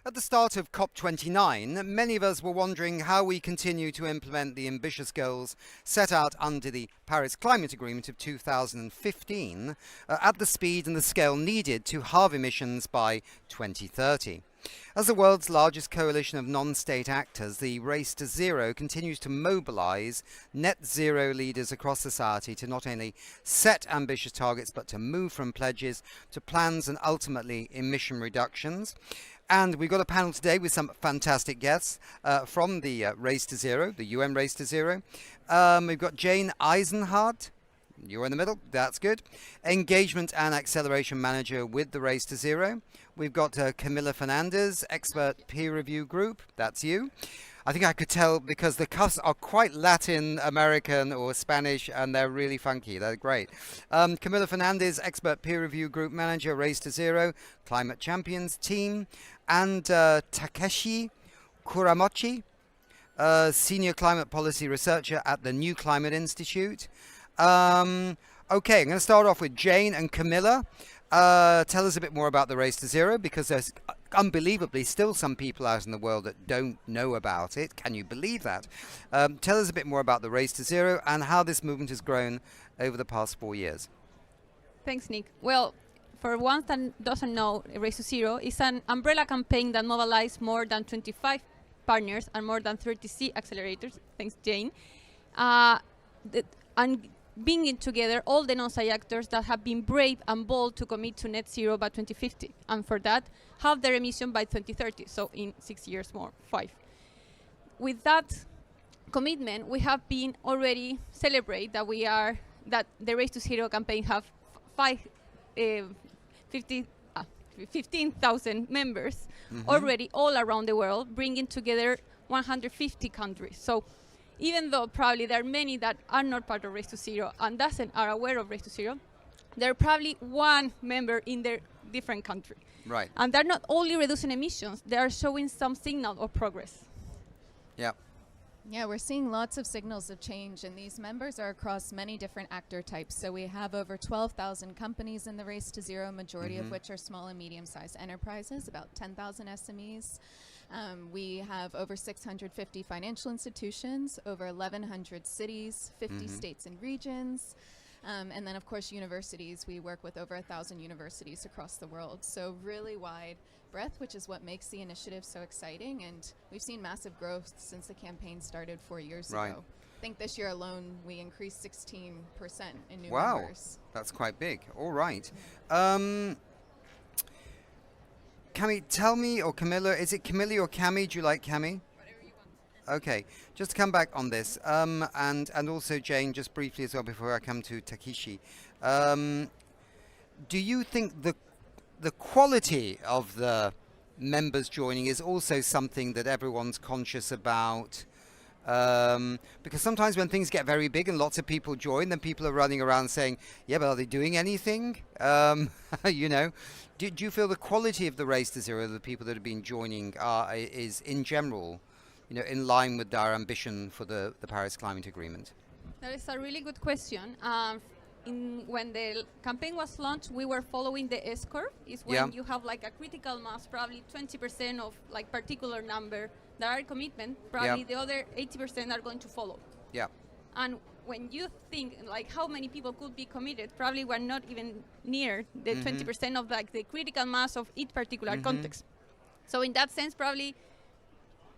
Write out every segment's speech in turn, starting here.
At the start of COP29, many of us were wondering how we continue to implement the ambitious goals set out under the Paris Climate Agreement of 2015 at the speed and the scale needed to halve emissions by 2030. As the world's largest coalition of non-state actors, the Race to Zero continues to mobilize net zero leaders across society to not only set ambitious targets, but to move from pledges to plans and ultimately emission reductions. And we've got a panel today with some fantastic guests from the Race to Zero, the UN Race to Zero. We've got Jane Eisenhardt. You're in the middle. That's good. Engagement and Acceleration Manager with the Race to Zero. We've got Camila Fernandez, Expert Peer Review Group. That's you. I think I could tell because the cuffs are quite Latin American or Spanish and they're really funky. They're great. Camila Fernandez, Expert Peer Review Group Manager, Race to Zero, Climate Champions Team. And Takeshi Kuramochi, Senior Climate Policy Researcher at the NewClimate Institute. Okay, I'm going to start off with Jane and Camila. Tell us a bit more about the Race to Zero, because there's unbelievably still some people out in the world that don't know about it. Can you believe that? Tell us a bit more about the Race to Zero and how this movement has grown over the past 4 years. Thanks, Nick. Well, for one that doesn't know, Race to Zero is an umbrella campaign that mobilizes more than 25 partners and more than 30 accelerators. Thanks, Jane. And bringing together all the non-state actors that have been brave and bold to commit to net zero by 2050, and for that, halve their emission by 2030, so in 6 years more, 5. With that commitment, we have been already celebrate that the Race to Zero campaign have 15,000 members already all around the world, bringing together 150 countries. So even though probably there are many that are not part of Race to Zero and are aware of Race to Zero, there are probably one member in their different country. Right. And they're not only reducing emissions, they are showing some signal of progress. Yeah. Yeah, we're seeing lots of signals of change, and these members are across many different actor types. So we have over 12,000 companies in the Race to Zero, majority of which are small and medium-sized enterprises, about 10,000 SMEs. We have over 650 financial institutions, over 1,100 cities, 50 states and regions. And then, of course, universities. We work with over 1,000 universities across the world. So really wide breadth, which is what makes the initiative so exciting. And we've seen massive growth since the campaign started 4 years ago. I think this year alone, we increased 16% in new members. Wow, that's quite big. All right. Cami, tell me, or Camila, is it Camila or Cami? Do you like Cami? Whatever you want. Okay, just to come back on this, and also Jane, just briefly as well before I come to Takeshi. Do you think the quality of the members joining is also something that everyone's conscious about? Because sometimes when things get very big and lots of people join, then people are running around saying, yeah, but are they doing anything? You know, do you feel the quality of the Race to Zero, the people that have been joining, is in general, you know, in line with our ambition for the Paris Climate Agreement? That is a really good question. When the campaign was launched, we were following the S-curve. It's when you have like a critical mass, probably 20% of like particular number that are commitment, probably the other 80% are going to follow. Yeah. And when you think like how many people could be committed, probably we're not even near the 20% of like the critical mass of each particular context. So in that sense, probably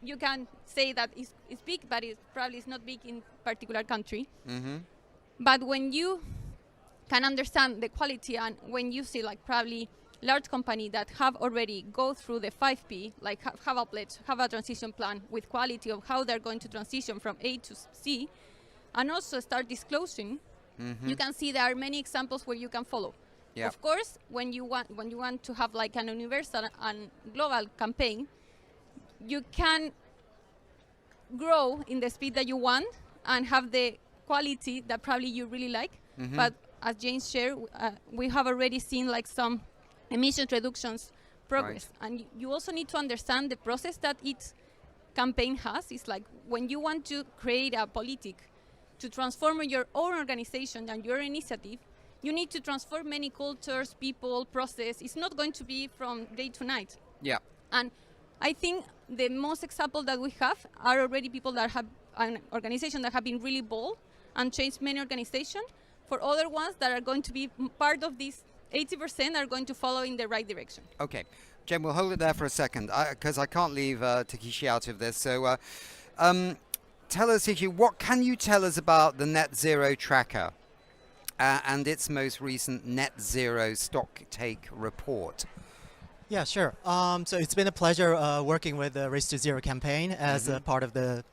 you can say that it's big, but it's probably not big in particular country. But when you can understand the quality, and when you see like probably large company that have already go through the 5P, like have a pledge, have a transition plan with quality of how they're going to transition from A to C, and also start disclosing, you can see there are many examples where you can follow. Of course, when you want to have like an universal and global campaign, you can grow in the speed that you want and have the quality that probably you really like. But as James shared, we have already seen like some emission reductions progress. Right. And you also need to understand the process that each campaign has. It's like when you want to create a politic to transform your own organization and your initiative, you need to transform many cultures, people, process. It's not going to be from day to night. Yeah. And I think the most example that we have are already people that have an organization that have been really bold and changed many organizations. For other ones that are going to be part of this 80% are going to follow in the right direction. Okay. Jen, we'll hold it there for a second because I can't leave Takeshi out of this. So tell us, Takeshi, what can you tell us about the Net Zero Tracker and its most recent Net Zero Stock Take report? Yeah, sure. So it's been a pleasure working with the Race to Zero campaign as a part of the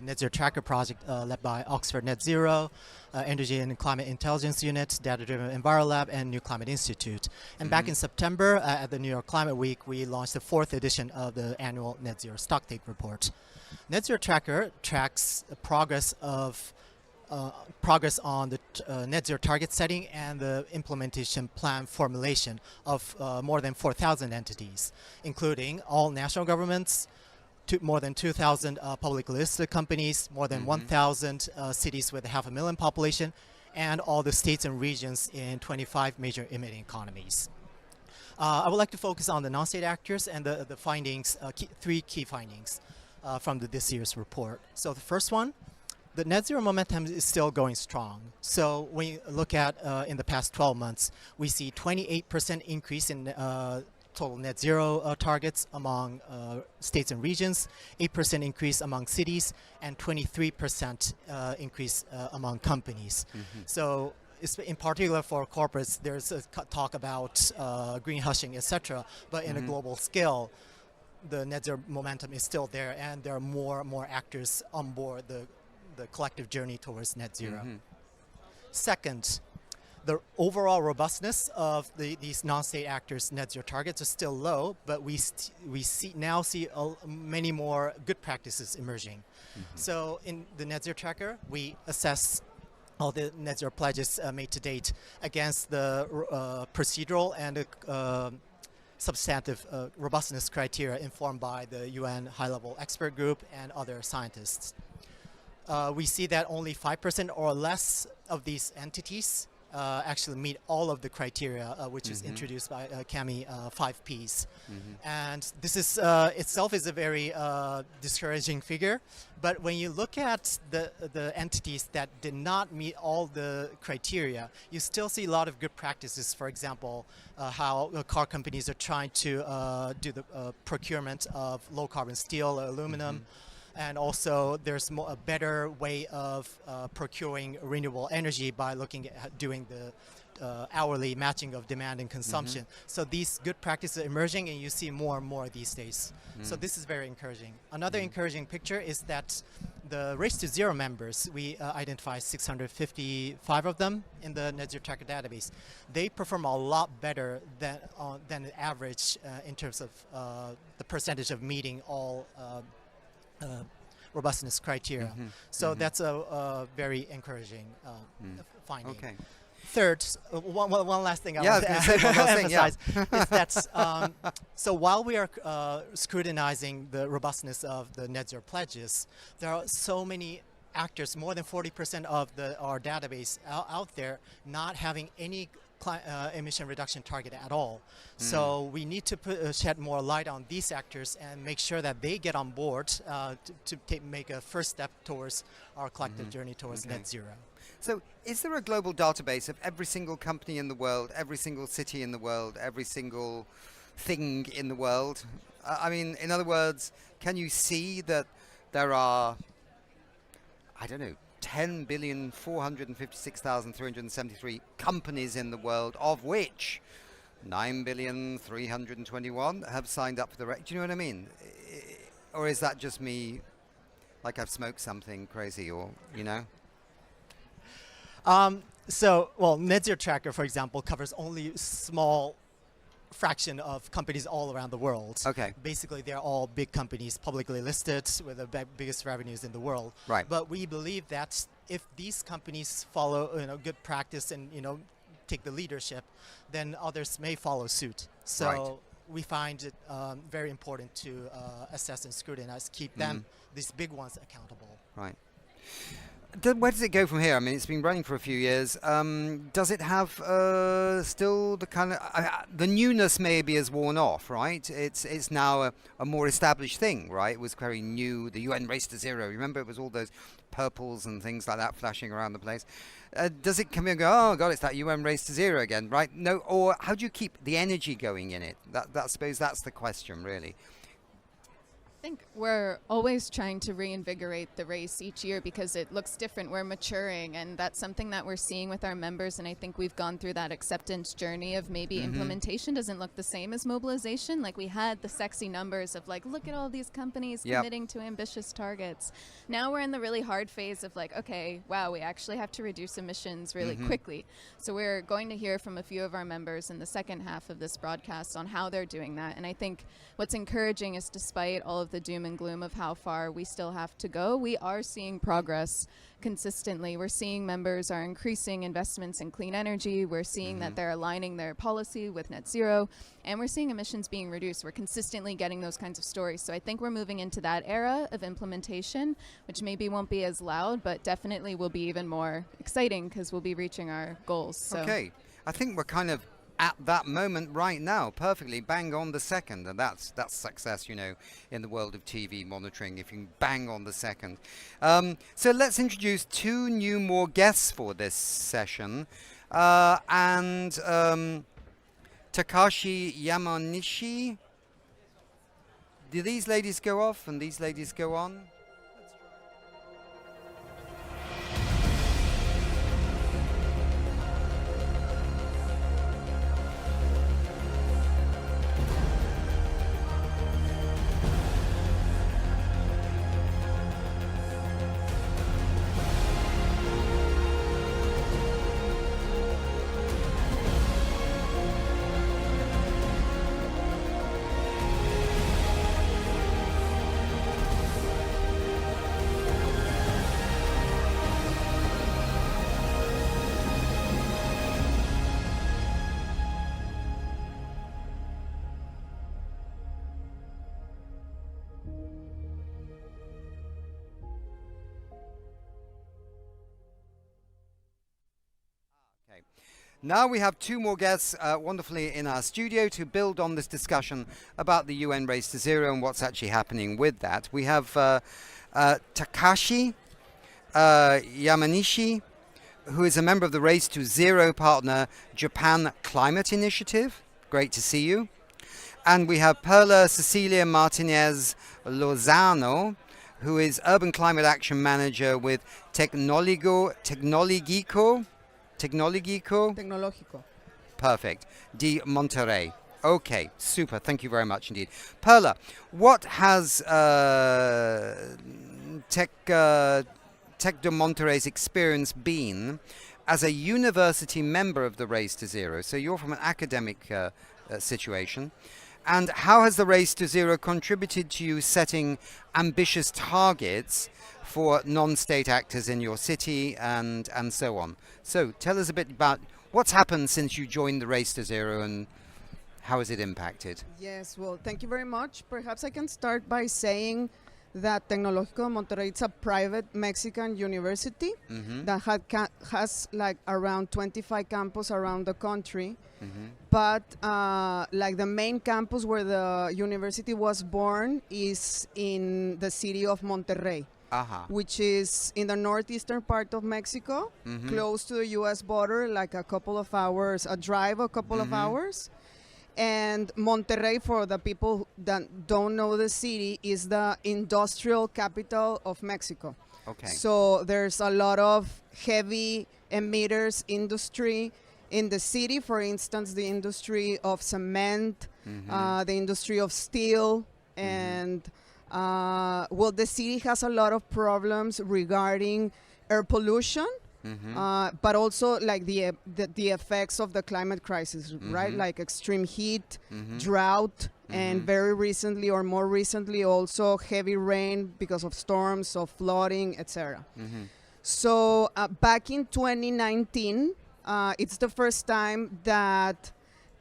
Net Zero Tracker project led by Oxford Net Zero, Energy and Climate Intelligence Unit, Data Driven Envirolab, and NewClimate Institute. And back in September at the New York Climate Week, we launched the 4th edition of the annual Net Zero Stocktake Report. Net Zero Tracker tracks the progress on the net zero target setting and the implementation plan formulation of more than 4,000 entities, including all national governments, more than 2,000 publicly listed companies, more than 1,000 cities with 500,000 population, and all the states and regions in 25 major emitting economies. I would like to focus on the non-state actors and the findings, three key findings from this year's report. So the first one, the net zero momentum is still going strong. So when you look at in the past 12 months, we see 28% increase in total net zero targets among states and regions, 8% increase among cities, and 23% increase among companies. So in particular for corporates, there's a talk about greenwashing, etc. But in a global scale, the net zero momentum is still there, and there are more actors on board the collective journey towards net zero. Second, the overall robustness of these non-state actors' net zero targets are still low, but we now see many more good practices emerging. So in the Net Zero Tracker, we assess all the net zero pledges made to date against the procedural and substantive robustness criteria informed by the UN high-level expert group and other scientists. We see that only 5% or less of these entities actually meet all of the criteria, which is introduced by Cami 5 Ps. And this is itself is a very discouraging figure. But when you look at the entities that did not meet all the criteria, you still see a lot of good practices. For example, how car companies are trying to do the procurement of low carbon steel or aluminum. And also, there's a better way of procuring renewable energy by looking at doing the hourly matching of demand and consumption. So these good practices are emerging, and you see more and more these days. So this is very encouraging. Another encouraging picture is that the Race to Zero members, we identified 655 of them in the Net Zero Tracker database. They perform a lot better than the average in terms of the percentage of meeting all robustness criteria. So that's a very encouraging finding. Okay. Third, one last thing I want to emphasize is that so while we are scrutinizing the robustness of the net zero pledges, there are so many actors, more than 40% of our database out there not having any emission reduction target at all. So we need to shed more light on these actors and make sure that they get on board to make a first step towards our collective journey towards net zero. So is there a global database of every single company in the world, every single city in the world, every single thing in the world? I mean, in other words, can you see that there are, I don't know, 10,456,373 companies in the world, of which 9,321 have signed up for the do you know what I mean? Or is that just me, like I've smoked something crazy, or, you know? Well, Net Zero Tracker, for example, covers only small fraction of companies all around the world. Okay. Basically, they're all big companies, publicly listed, with the biggest revenues in the world. Right. But we believe that if these companies follow, good practice and take the leadership, then others may follow suit. So we find it very important to assess and scrutinize, keep them, these big ones, accountable. Right. Where does it go from here? I mean, it's been running for a few years. Does it have still the kind of the newness maybe has worn off, right? It's now a more established thing, right? It was very new. The UN Race to Zero. Remember, it was all those purples and things like that flashing around the place. Does it come and go? Oh God, it's that UN Race to Zero again, right? No. Or how do you keep the energy going in it? I suppose that's the question, really. I think we're always trying to reinvigorate the race each year because it looks different. We're maturing, and that's something that we're seeing with our members, and I think we've gone through that acceptance journey of maybe implementation doesn't look the same as mobilization. Like, we had the sexy numbers of like, look at all these companies committing to ambitious targets. Now we're in the really hard phase of like, okay, wow, we actually have to reduce emissions really quickly. So we're going to hear from a few of our members in the second half of this broadcast on how they're doing that. And I think what's encouraging is, despite all of the doom and gloom of how far we still have to go, we are seeing progress consistently. We're seeing members are increasing investments in clean energy. We're seeing that they're aligning their policy with net zero, and we're seeing emissions being reduced. We're consistently getting those kinds of stories. So I think we're moving into that era of implementation, which maybe won't be as loud, but definitely will be even more exciting because we'll be reaching our goals. So. Okay. I think we're kind of at that moment right now, perfectly bang on the second, and that's success, you know, in the world of TV monitoring, if you can bang on the second. So let's introduce two more guests for this session, and Takashi Yamanishi. Do these ladies go off and these ladies go on? Now we have two more guests wonderfully in our studio to build on this discussion about the UN Race to Zero and what's actually happening with that. We have Takashi Yamanishi, who is a member of the Race to Zero partner Japan Climate Initiative. Great to see you. And we have Perla Cecilia Martínez Lozano, who is Urban Climate Action Manager with Tecnológico. Perfect. Di Monterrey. Okay, super. Thank you very much indeed. Perla, what has Tec de Monterrey's experience been as a university member of the Race to Zero? So you're from an academic situation. And how has the Race to Zero contributed to you setting ambitious targets for non-state actors in your city and so on? So tell us a bit about what's happened since you joined the Race to Zero and how has it impacted? Yes, well, thank you very much. Perhaps I can start by saying that Tecnológico Monterrey is a private Mexican university that has like around 25 campuses around the country. But like the main campus where the university was born is in the city of Monterrey, which is in the northeastern part of Mexico, close to the U.S. border, like a couple of hours, a drive, a couple of hours. And Monterrey, for the people that don't know the city, is the industrial capital of Mexico. Okay. So there's a lot of heavy emitters industry in the city. For instance, the industry of cement, the industry of steel, and well, the city has a lot of problems regarding air pollution. But also like the effects of the climate crisis, right? Like extreme heat, drought, and very recently or more recently also heavy rain because of storms, of flooding, etc. So back in 2019, it's the first time that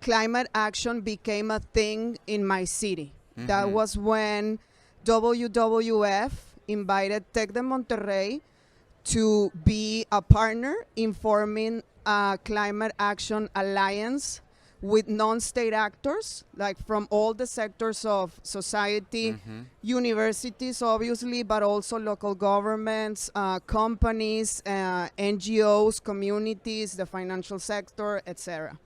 climate action became a thing in my city. That was when WWF invited Tec de Monterrey to be a partner in forming a climate action alliance with non-state actors, like from all the sectors of society, universities, obviously, but also local governments, companies, NGOs, communities, the financial sector, etc.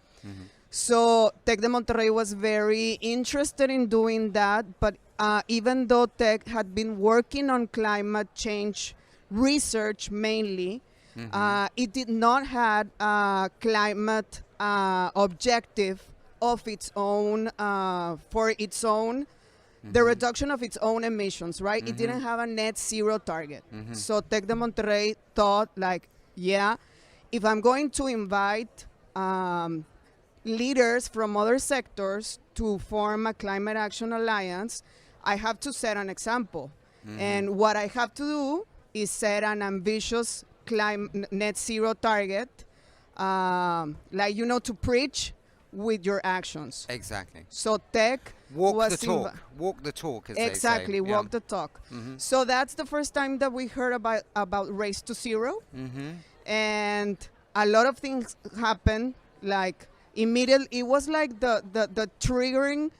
So Tec de Monterrey was very interested in doing that, but even though Tec had been working on climate change research mainly, it did not have a climate objective of its own, for its own, the reduction of its own emissions, right? It didn't have a net zero target. So Tec de Monterrey thought like, yeah, if I'm going to invite leaders from other sectors to form a climate action alliance, I have to set an example. And what I have to do is set an ambitious net zero target, like, you know, to preach with your actions. Exactly. So Tec Walk was the talk. Walk the talk, as exactly, they say. walk the talk. So that's the first time that we heard about Race to Zero. And a lot of things happened, like immediately. It was like the triggering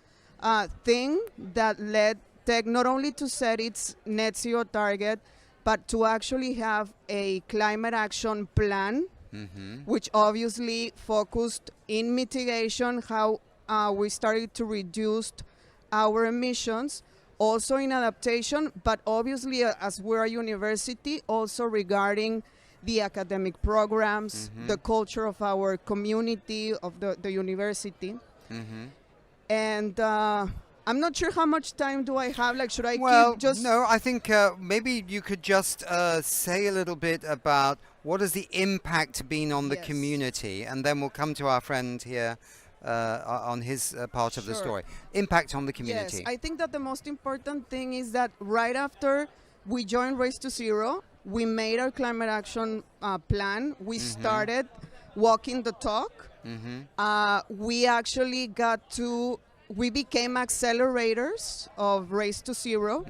thing that led Tec not only to set its net zero target, but to actually have a climate action plan, which obviously focused in mitigation, how we started to reduce our emissions, also in adaptation, but obviously as we're a university, also regarding the academic programs, the culture of our community, of the university. And I'm not sure how much time do I have. Like, should I keep just... No, I think maybe you could just say a little bit about what has the impact been on the community, and then we'll come to our friend here on his part of the story. Impact on the community. Yes, I think that the most important thing is that right after we joined Race to Zero, we made our climate action plan. We started walking the talk. We actually we became accelerators of Race to Zero.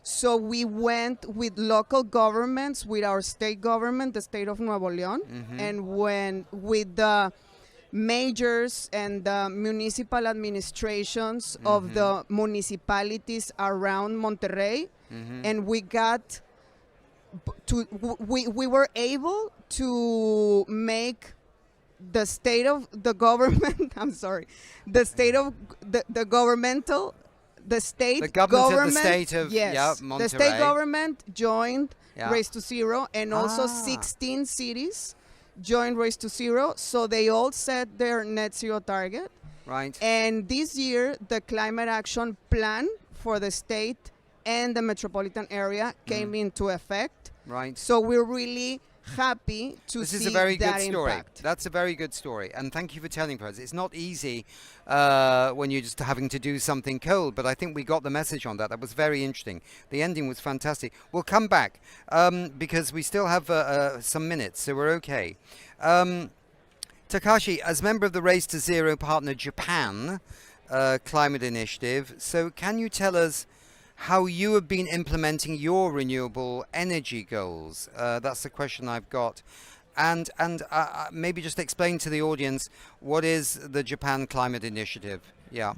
So we went with local governments, with our state government, the state of Nuevo León, and went with the mayors and the municipal administrations of the municipalities around Monterrey. And we got we were able to make the state of the government, I'm sorry, the state of the governmental, the state the government of the state of Monterrey. The state government joined Race to Zero, and also 16 cities joined Race to Zero. So they all set their net zero target. Right. And this year, the climate action plan for the state and the metropolitan area came into effect. Right. So we're really happy to see that impact. This is a very good story. That's a very good story, and thank you for telling us. It's not easy when you're just having to do something cold, but I think we got the message on that. That was very interesting. The ending was fantastic. We'll come back because we still have some minutes, so we're okay. Takashi, as member of the Race to Zero partner Japan Climate Initiative, so can you tell us how you have been implementing your renewable energy goals? That's the question I've got. And maybe just explain to the audience, what is the Japan Climate Initiative? Yeah.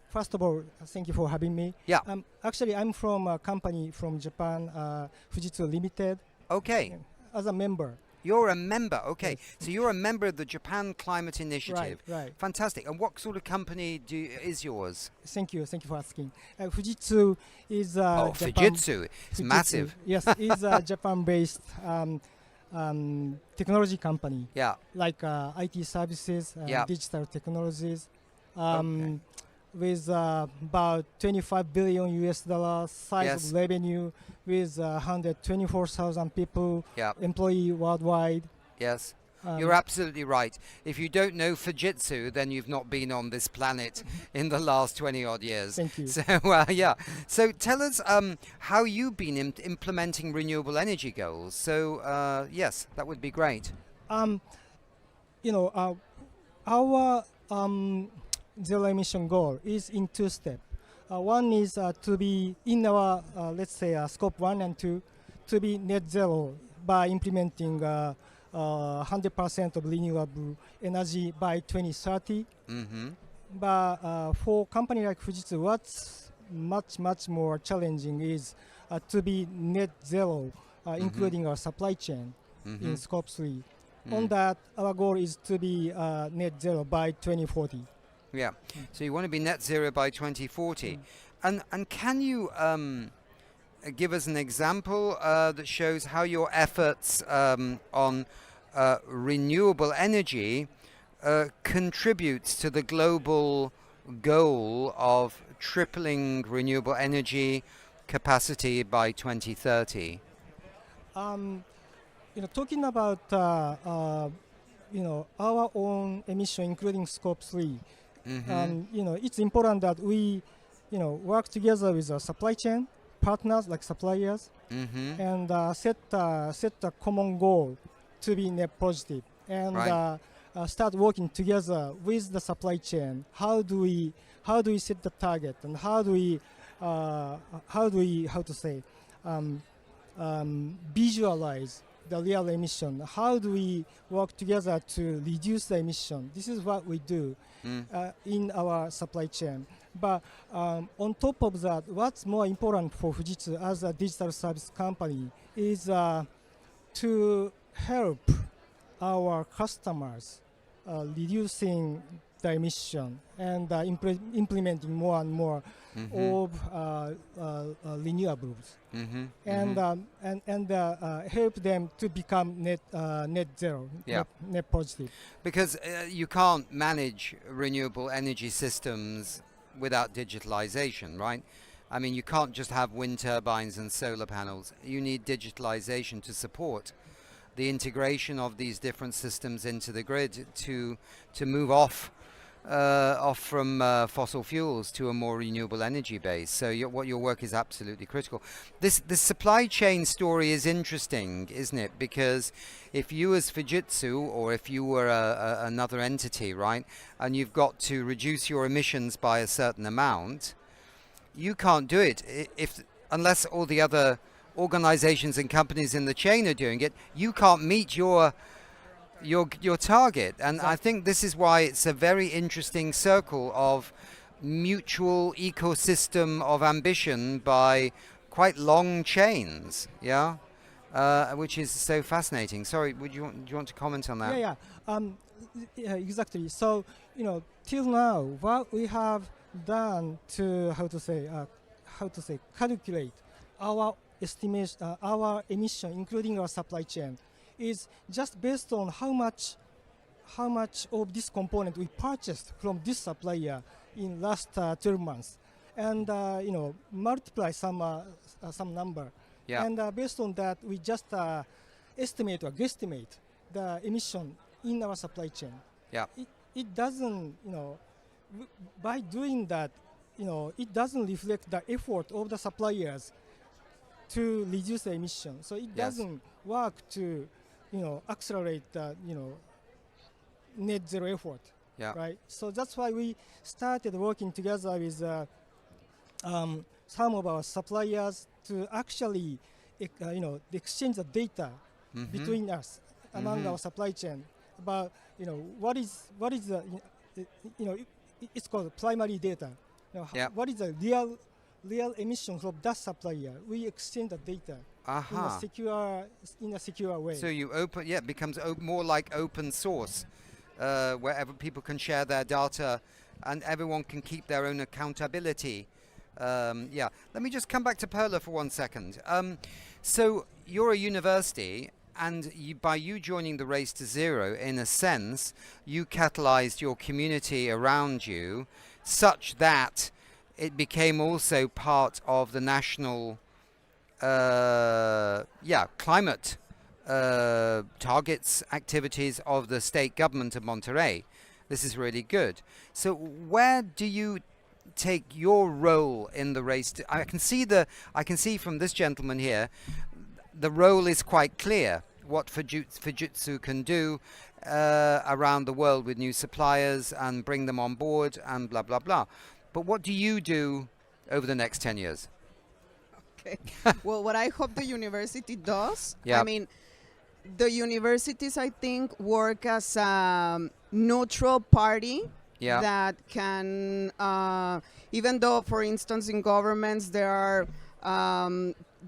First of all, thank you for having me. Yeah. Actually, I'm from a company from Japan, Fujitsu Limited. Okay. As a member. You're a member, okay. Yes. So you're a member of the Japan Climate Initiative. Right. Fantastic. And what sort of company is yours? Thank you for asking. Fujitsu is Fujitsu. It's massive. Yes, it's a Japan-based technology company. Yeah. Like IT services, digital technologies. Okay. With about $25 billion US size of revenue, with 124,000 people, employee worldwide. Yes, you're absolutely right. If you don't know Fujitsu, then you've not been on this planet in the last 20 odd years. Thank you. So So tell us how you've been implementing renewable energy goals. So yes, that would be great. Our zero emission goal is in two steps. One is to be in our, let's say, scope 1 and 2, to be net zero by implementing 100% of renewable energy by 2030. But for company like Fujitsu, what's much more challenging is to be net zero, including our supply chain in Scope 3. On that, our goal is to be net zero by 2040. Yeah. So you want to be net zero by 2040. And can you give us an example that shows how your efforts on renewable energy contributes to the global goal of tripling renewable energy capacity by 2030? Talking about our own emission, including Scope 3, it's important that we work together with our supply chain partners like suppliers and set a common goal to be net positive and start working together with the supply chain. How do we set the target, and how to visualize the real emission? How do we work together to reduce the emission? This is what we do in our supply chain. But on top of that, what's more important for Fujitsu as a digital service company is to help our customers reducing the emission and implementing more and more of renewables and help them to become net zero, net positive. Because you can't manage renewable energy systems without digitalization, right? I mean, you can't just have wind turbines and solar panels. You need digitalization to support the integration of these different systems into the grid to move off from fossil fuels to a more renewable energy base. So your work is absolutely critical. This supply chain story is interesting, isn't it? Because if you as Fujitsu, or if you were another entity, right, and you've got to reduce your emissions by a certain amount, you can't do it unless all the other organizations and companies in the chain are doing it. You can't meet your target. And I think this is why it's a very interesting circle of mutual ecosystem of ambition by quite long chains, which is so fascinating. Sorry, do you want to comment on that? Yeah, exactly. So, till now, what we have done to calculate our estimate, our emission, including our supply chain, is just based on how much of this component we purchased from this supplier in last 12 months, and multiply some number, and based on that we just estimate or guesstimate the emission in our supply chain. It doesn't, by doing that, it doesn't reflect the effort of the suppliers to reduce the emission. So it doesn't work to, accelerate the, net zero effort. Right. So that's why we started working together with some of our suppliers to actually, exchange the data between us among our supply chain about, what is the, it's called primary data. What is the real emission from that supplier? We exchange the data in a secure way. So you it becomes more like open source, wherever people can share their data and everyone can keep their own accountability. Let me just come back to Perla for 1 second. So you're a university, and by you joining the Race to Zero, in a sense, you catalyzed your community around you such that it became also part of the national climate targets activities of the state government of Monterrey. This is really good. So where do you take your role in the race? I can see from this gentleman here, the role is quite clear. What Fujitsu can do around the world with new suppliers and bring them on board and blah blah blah. But what do you do over the next 10 years? Okay. Well, what I hope the university does, I Yep. mean, the universities, I think, work as a neutral party Yeah. that can, even though, for instance, in governments there are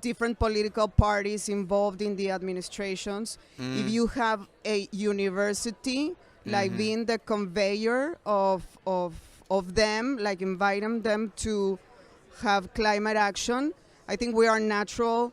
different political parties involved in the administrations, if you have a university, like being the conveyor of them, like inviting them to have climate action, I think we are natural,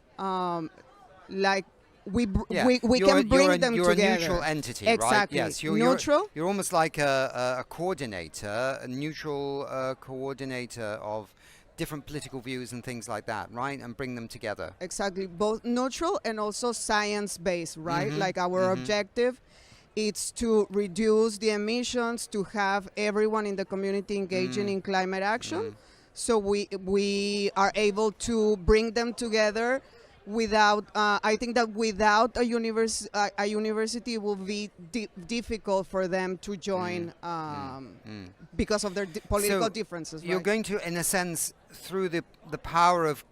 like we Yeah. we You're can bring them you're together. a neutral entity, right? Exactly. Yes, Neutral. You're almost like a coordinator, a neutral coordinator of different political views and things like that, right? And bring them together. Exactly, both neutral and also science-based, right? Like our objective, it's to reduce the emissions, to have everyone in the community engaging in climate action. So we are able to bring them together without, I think that without a university it will be difficult for them to join because of their political So differences. You're Right? going to, in a sense, through the power of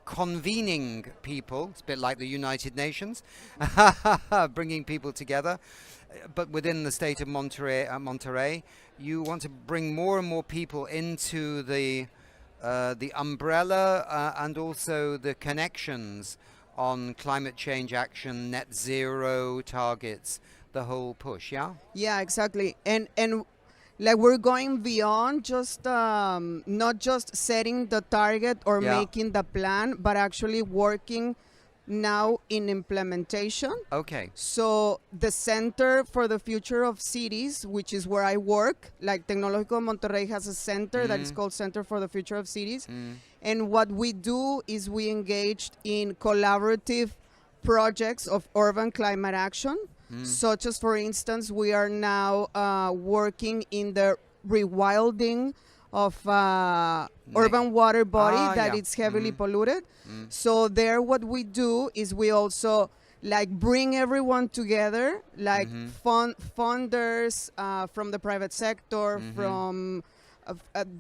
convening people, it's a bit like the United Nations, bringing people together, but within the state of Monterrey, you want to bring more and more people into the umbrella and also the connections on climate change action, net zero targets, the whole push, yeah? Yeah, exactly. And like we're going beyond just not just setting the target or Yeah. making the plan, but actually working now in implementation. Okay. So the Center for the Future of Cities, which is where I work, like Tecnológico Monterrey has a center that is called Center for the Future of Cities. And what we do is we engaged in collaborative projects of urban climate action, such as, for instance, we are now working in the rewilding of urban water body that yeah. is heavily polluted. So there what we do is we also like bring everyone together, like funders from the private sector, from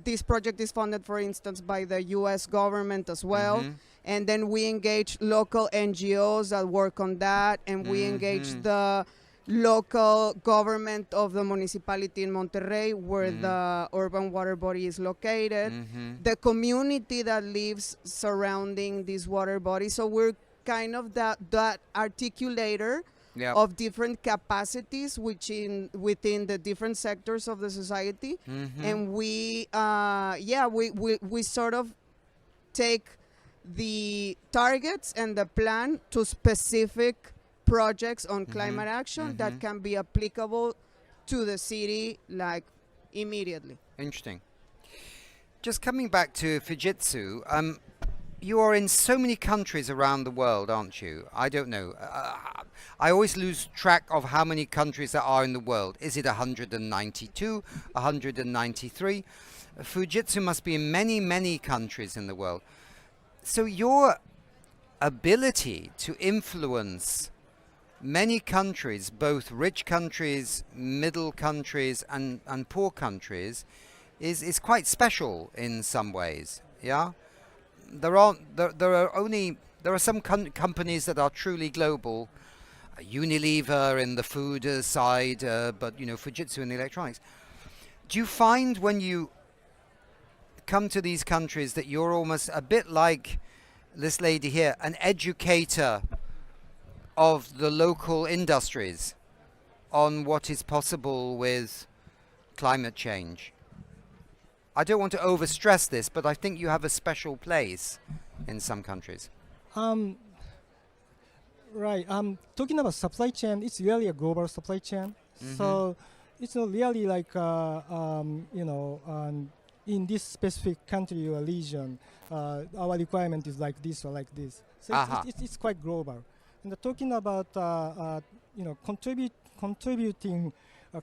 this project is funded, for instance, by the US government as well. And then we engage local NGOs that work on that, and we engage the local government of the municipality in Monterrey, where the urban water body is located, the community that lives surrounding this water body. So we're kind of that articulator Yeah. of different capacities within the different sectors of the society. And we sort of take the targets and the plan to specific projects on climate action that can be applicable to the city like immediately. Interesting. Just coming back to Fujitsu, you are in so many countries around the world, aren't you? I don't know. I always lose track of how many countries there are in the world. Is it 192, 193? Fujitsu must be in many, many countries in the world. So your ability to influence many countries, both rich countries, middle countries, and poor countries, is quite special in some ways. Yeah, there are some companies that are truly global. Unilever in the food side, but Fujitsu in the electronics. Do you find when you come to these countries that you're almost a bit like this lady here, an educator of the local industries on what is possible with climate change? I don't want to overstress this, but I think you have a special place in some countries. Right. Talking about supply chain, it's really a global supply chain. So it's not really like in this specific country or region, our requirement is like this or like this. So it's quite global. And talking about contributing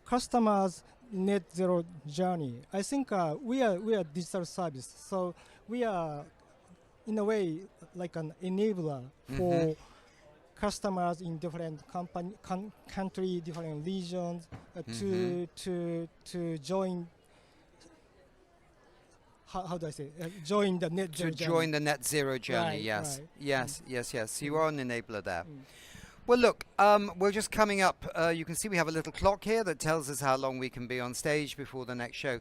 customers' net zero journey, I think we are digital service. So we are in a way like an enabler for customers in different country, different regions to join how do I say, join the net zero To journey. join the net zero journey, Right, yes. right. Yes. You are an enabler there. Well, look, we're just coming up. You can see we have a little clock here that tells us how long we can be on stage before the next show.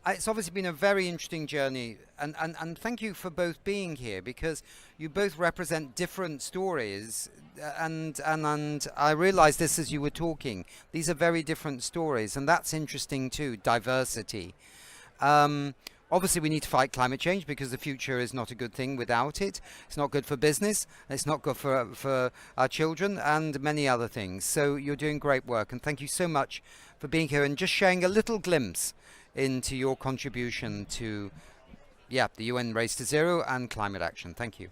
It's obviously been a very interesting journey, and thank you for both being here, because you both represent different stories, and I realized this as you were talking. These are very different stories, and that's interesting too, diversity. Obviously, we need to fight climate change, because the future is not a good thing without it. It's not good for business. It's not good for our children and many other things. So you're doing great work. And thank you so much for being here and just sharing a little glimpse into your contribution to the UN Race to Zero and climate action. Thank you.